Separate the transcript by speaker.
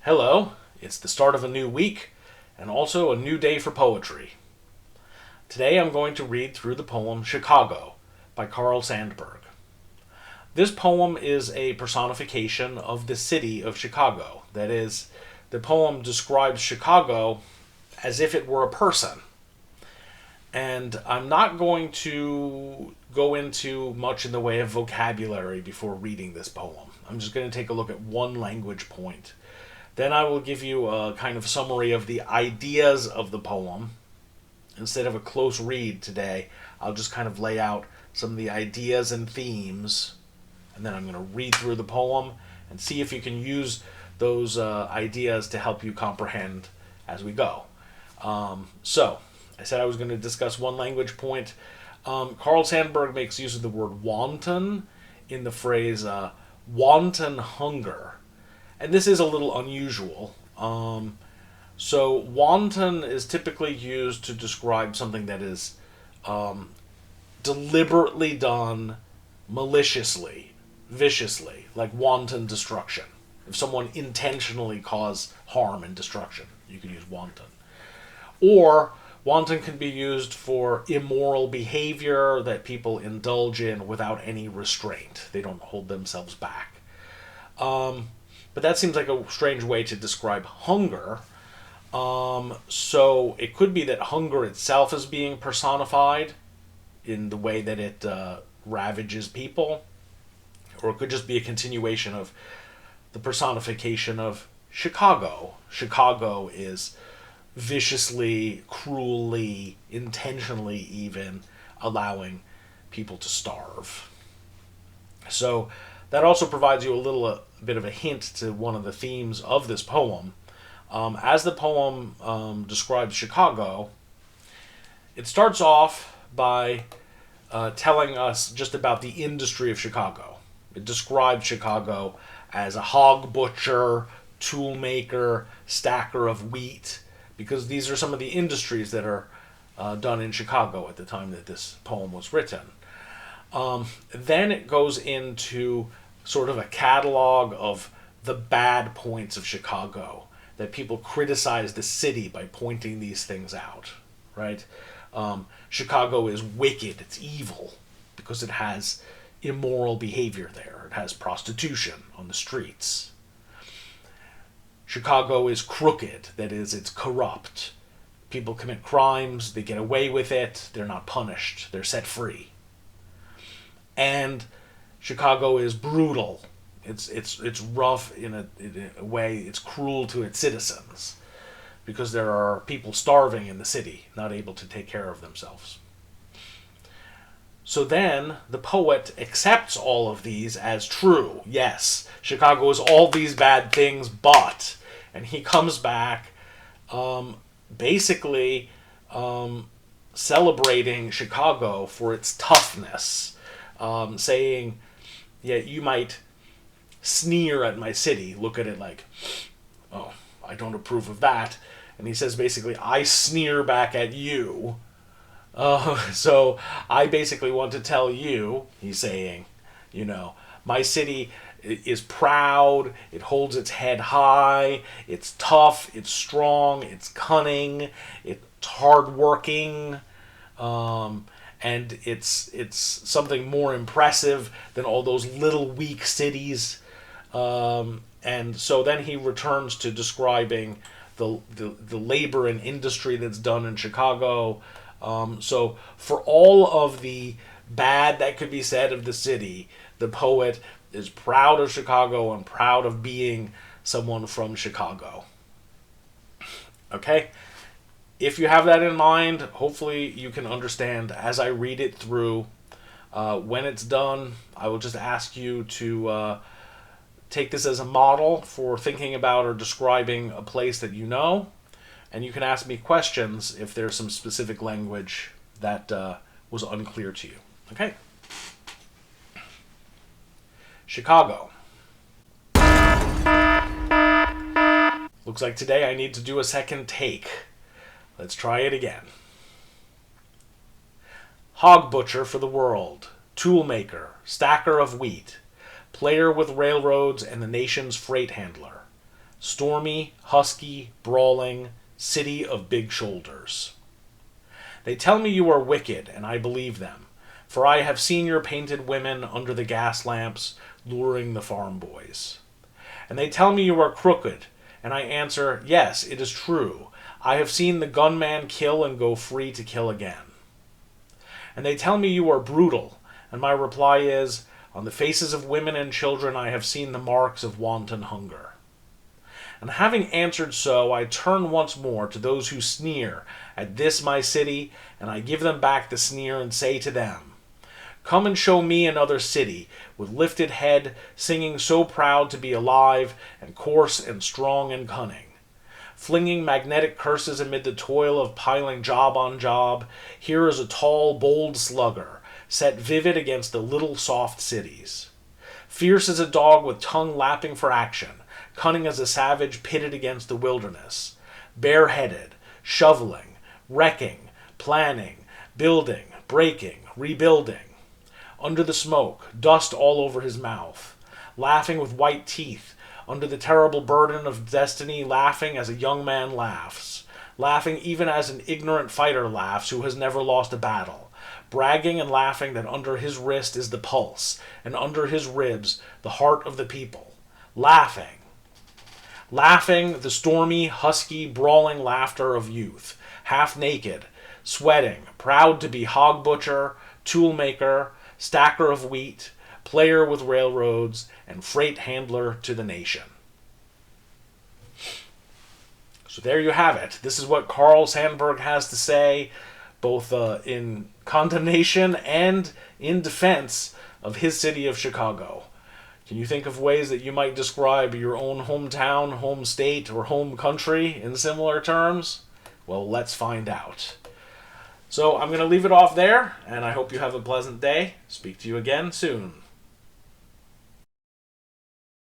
Speaker 1: Hello, it's the start of a new week and also a new day for poetry. Today I'm going to read through the poem Chicago by Sandburg. This poem is a personification of the city of Chicago. That is, the poem describes Chicago as if it were a person. And I'm not going to go into much in the way of vocabulary before reading this poem. I'm just going to take a look at one language point. Then I will give you a kind of summary of the ideas of the poem. Instead of a close read today, I'll just kind of lay out some of the ideas and themes, and then I'm going to read through the poem and see if you can use those ideas to help you comprehend as we go. So, I said I was going to discuss one language point. Sandburg makes use of the word wanton in the phrase wanton hunger. And this is a little unusual. So wanton is typically used to describe something that is deliberately done maliciously, viciously, like wanton destruction. If someone intentionally caused harm and destruction, you could use wanton. Or wanton can be used for immoral behavior that people indulge in without any restraint. They don't hold themselves back. But that seems like a strange way to describe hunger. So it could be that hunger itself is being personified in the way that it ravages people. Or it could just be a continuation of the personification of Chicago. Chicago is viciously, cruelly, intentionally even allowing people to starve. So that also provides you a bit of a hint to one of the themes of this poem. As the poem describes Chicago, it starts off by telling us just about the industry of Chicago. It describes Chicago as a hog butcher, tool maker, stacker of wheat, because these are some of the industries that are done in Chicago at the time that this poem was written. Then it goes into sort of a catalog of the bad points of Chicago, that people criticize the city by pointing these things out, right? Chicago is wicked, it's evil, because it has immoral behavior there. It has prostitution on the streets. Chicago is crooked, that is, it's corrupt. People commit crimes, they get away with it, they're not punished, they're set free. And Chicago is brutal. It's rough in a way. It's cruel to its citizens because there are people starving in the city, not able to take care of themselves. So then the poet accepts all of these as true. Yes, Chicago is all these bad things, but, and he comes back basically celebrating Chicago for its toughness, saying, yeah, you might sneer at my city, look at it like, oh, I don't approve of that. And he says basically, I sneer back at you. So I basically want to tell you, he's saying, my city is proud, it holds its head high, it's tough, it's strong, it's cunning, it's hardworking, and it's something more impressive than all those little weak cities. And so then he returns to describing the labor and industry that's done in Chicago. So for all of the bad that could be said of the city, the poet is proud of Chicago and proud of being someone from Chicago. Okay? If you have that in mind, hopefully you can understand as I read it through. When it's done, I will just ask you to take this as a model for thinking about or describing a place that you know. And you can ask me questions if there's some specific language that was unclear to you. Okay? Chicago. Looks like today I need to do a second take. Let's try it again. Hog butcher for the world, tool maker, stacker of wheat, player with railroads and the nation's freight handler, stormy, husky, brawling, city of big shoulders. They tell me you are wicked, and I believe them, for I have seen your painted women under the gas lamps luring the farm boys. And they tell me you are crooked, and I answer, yes, it is true. I have seen the gunman kill and go free to kill again. And they tell me you are brutal, and my reply is, on the faces of women and children I have seen the marks of wanton hunger. And having answered so, I turn once more to those who sneer at this my city, and I give them back the sneer and say to them, come and show me another city, with lifted head, singing so proud to be alive, and coarse and strong and cunning. Flinging magnetic curses amid the toil of piling job on job, here is a tall, bold slugger, set vivid against the little soft cities. Fierce as a dog with tongue lapping for action, cunning as a savage pitted against the wilderness. Bareheaded, shoveling, wrecking, planning, building, breaking, rebuilding. Under the smoke, dust all over his mouth. Laughing with white teeth, under the terrible burden of destiny, laughing as a young man laughs. Laughing even as an ignorant fighter laughs who has never lost a battle. Bragging and laughing that under his wrist is the pulse, and under his ribs the heart of the people. Laughing. Laughing the stormy, husky, brawling laughter of youth, half naked, sweating, proud to be hog butcher, tool maker, stacker of wheat, player with railroads, and freight handler to the nation. So there you have it. This is what Carl Sandburg has to say, both in condemnation and in defense of his city of Chicago. Can you think of ways that you might describe your own hometown, home state, or home country in similar terms? Well, let's find out. So I'm going to leave it off there, and I hope you have a pleasant day. Speak to you again soon.